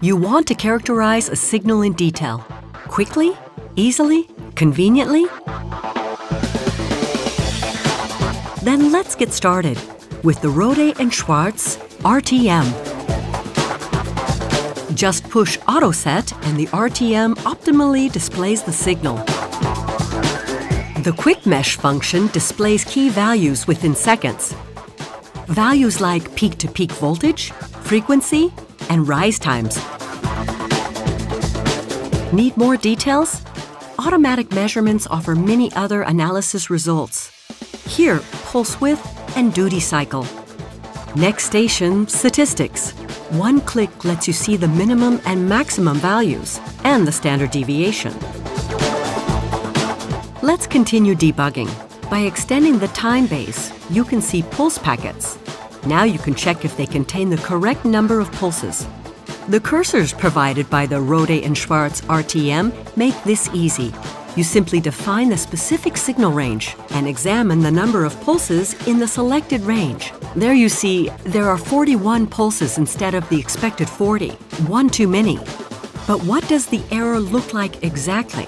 You want to characterize a signal in detail. Quickly, easily, conveniently? Then let's get started with the Rohde&Schwarz RTM. Just push Auto Set and the RTM optimally displays the signal. The Quick Mesh function displays key values within seconds. Values like peak-to-peak voltage, frequency, and rise times. Need more details? Automatic measurements offer many other analysis results. Here, pulse width and duty cycle. Next station, statistics. One click lets you see the minimum and maximum values and the standard deviation. Let's continue debugging. By extending the time base, you can see pulse packets. Now you can check if they contain the correct number of pulses. The cursors provided by the Rohde&Schwarz RTM make this easy. You simply define the specific signal range and examine the number of pulses in the selected range. There you see there are 41 pulses instead of the expected 40, one too many. But what does the error look like exactly?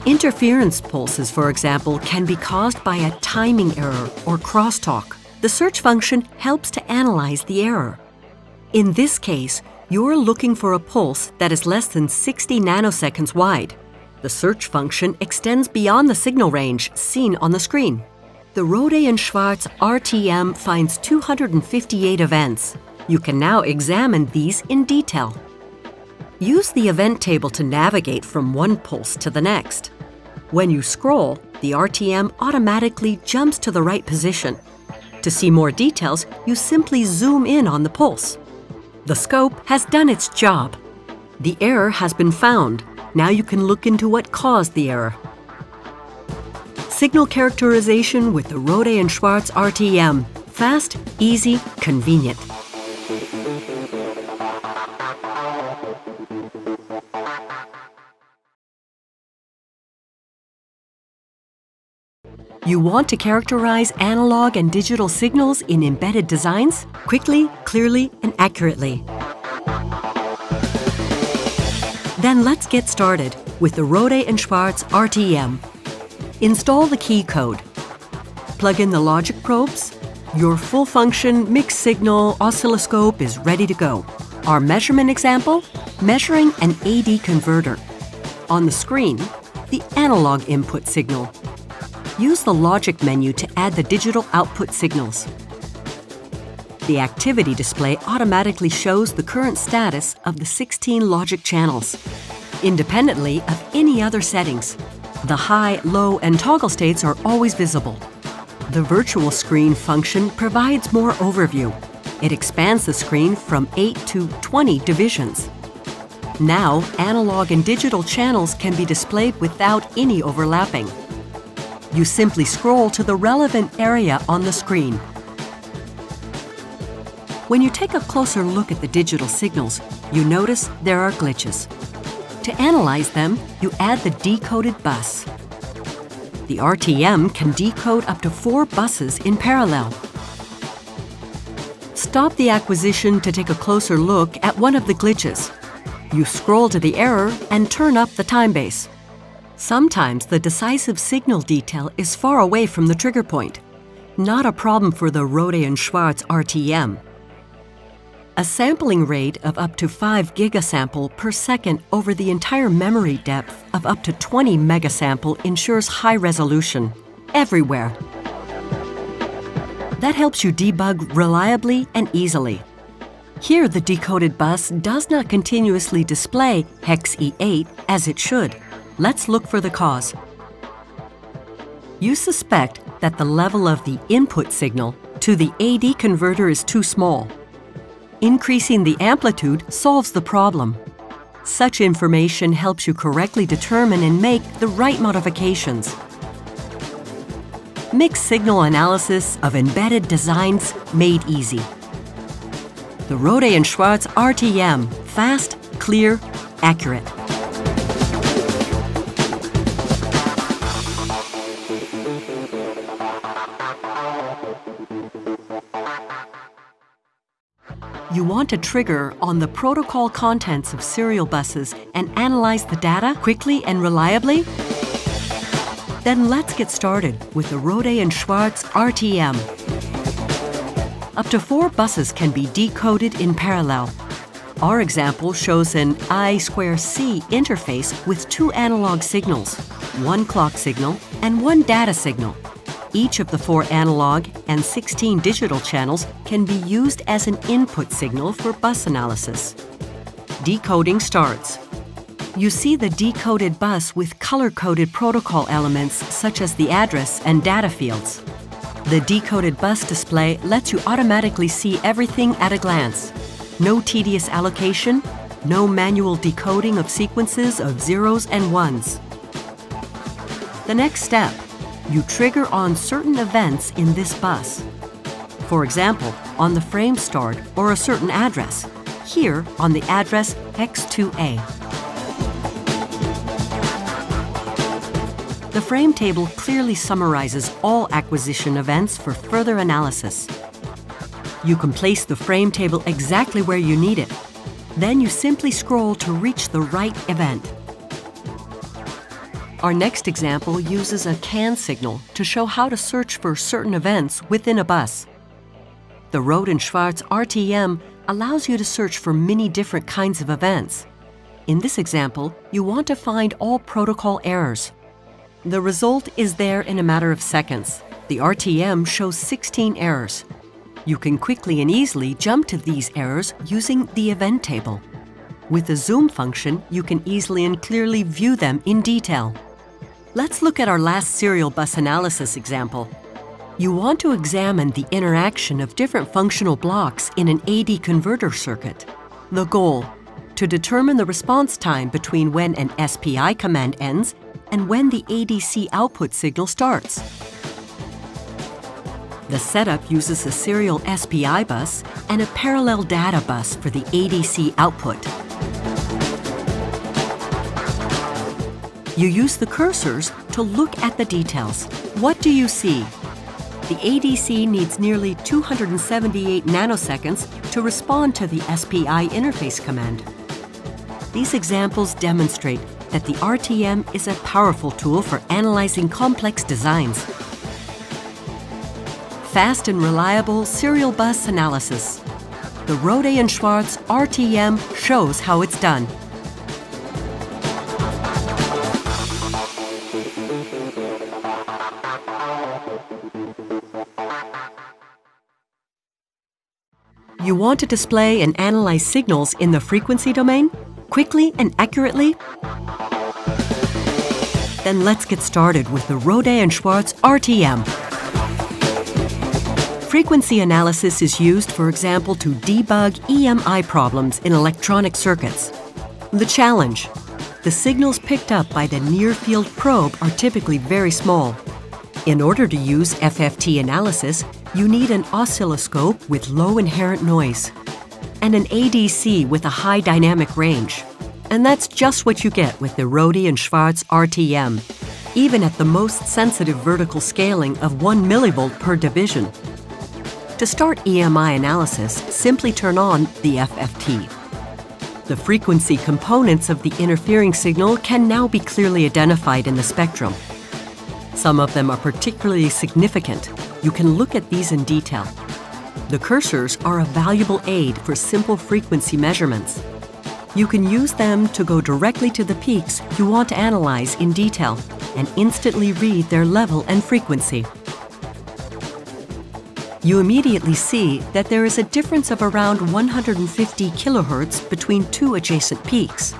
Interference pulses, for example, can be caused by a timing error or crosstalk. The search function helps to analyze the error. In this case, you're looking for a pulse that is less than 60 nanoseconds wide. The search function extends beyond the signal range seen on the screen. The Rohde&Schwarz RTM finds 258 events. You can now examine these in detail. Use the event table to navigate from one pulse to the next. When you scroll, the RTM automatically jumps to the right position. To see more details, you simply zoom in on the pulse. The scope has done its job. The error has been found. Now you can look into what caused the error. Signal characterization with the Rohde&Schwarz RTM. Fast, easy, convenient. You want to characterize analog and digital signals in embedded designs? Quickly, clearly, and accurately. Then let's get started with the Rohde&Schwarz RTM. Install the key code. Plug in the logic probes. Your full-function mixed signal oscilloscope is ready to go. Our measurement example, measuring an AD converter. On the screen, the analog input signal. Use the logic menu to add the digital output signals. The activity display automatically shows the current status of the 16 logic channels, independently of any other settings. The high, low, and toggle states are always visible. The virtual screen function provides more overview. It expands the screen from 8 to 20 divisions. Now, analog and digital channels can be displayed without any overlapping. You simply scroll to the relevant area on the screen. When you take a closer look at the digital signals, you notice there are glitches. To analyze them, you add the decoded bus. The RTM can decode up to 4 buses in parallel. Stop the acquisition to take a closer look at one of the glitches. You scroll to the error and turn up the time base. Sometimes the decisive signal detail is far away from the trigger point. Not a problem for the Rohde&Schwarz RTM. A sampling rate of up to 5 gigasample per second over the entire memory depth of up to 20 megasample ensures high resolution, everywhere. That helps you debug reliably and easily. Here, the decoded bus does not continuously display hex E8 as it should. Let's look for the cause. You suspect that the level of the input signal to the AD converter is too small. Increasing the amplitude solves the problem. Such information helps you correctly determine and make the right modifications. Mixed signal analysis of embedded designs made easy. The Rohde&Schwarz RTM. Fast, clear, accurate. You want to trigger on the protocol contents of serial buses and analyze the data quickly and reliably? Then let's get started with the Rohde&Schwarz RTM. Up to 4 buses can be decoded in parallel. Our example shows an I2C interface with 2 analog signals, 1 clock signal and 1 data signal. Each of the 4 analog and 16 digital channels can be used as an input signal for bus analysis. Decoding starts. You see the decoded bus with color-coded protocol elements such as the address and data fields. The decoded bus display lets you automatically see everything at a glance. No tedious allocation, no manual decoding of sequences of zeros and ones. The next step, you trigger on certain events in this bus. For example, on the frame start or a certain address, here on the address X2A. The frame table clearly summarizes all acquisition events for further analysis. You can place the frame table exactly where you need it. Then you simply scroll to reach the right event. Our next example uses a CAN signal to show how to search for certain events within a bus. The Rohde&Schwarz RTM allows you to search for many different kinds of events. In this example, you want to find all protocol errors. The result is there in a matter of seconds. The RTM shows 16 errors. You can quickly and easily jump to these errors using the event table. With the zoom function, you can easily and clearly view them in detail. Let's look at our last serial bus analysis example. You want to examine the interaction of different functional blocks in an AD converter circuit. The goal: to determine the response time between when an SPI command ends and when the ADC output signal starts. The setup uses a serial SPI bus and a parallel data bus for the ADC output. You use the cursors to look at the details. What do you see? The ADC needs nearly 278 nanoseconds to respond to the SPI interface command. These examples demonstrate that the RTM is a powerful tool for analyzing complex designs. Fast and reliable serial bus analysis. The Rohde&Schwarz RTM shows how it's done. You want to display and analyze signals in the frequency domain, quickly and accurately? Then let's get started with the Rohde&Schwarz RTM. Frequency analysis is used, for example, to debug EMI problems in electronic circuits. The challenge: the signals picked up by the near-field probe are typically very small. In order to use FFT analysis, you need an oscilloscope with low inherent noise and an ADC with a high dynamic range. And that's just what you get with the Rohde&Schwarz RTM, even at the most sensitive vertical scaling of 1 millivolt per division. To start EMI analysis, simply turn on the FFT. The frequency components of the interfering signal can now be clearly identified in the spectrum. Some of them are particularly significant. You can look at these in detail. The cursors are a valuable aid for simple frequency measurements. You can use them to go directly to the peaks you want to analyze in detail and instantly read their level and frequency. You immediately see that there is a difference of around 150 kHz between 2 adjacent peaks.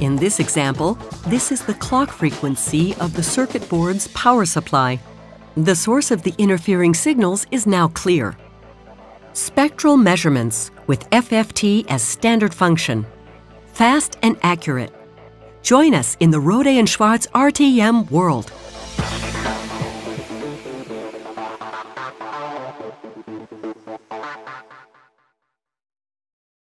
In this example, this is the clock frequency of the circuit board's power supply. The source of the interfering signals is now clear. Spectral measurements with FFT as standard function. Fast and accurate. Join us in the Rohde&Schwarz RTM world.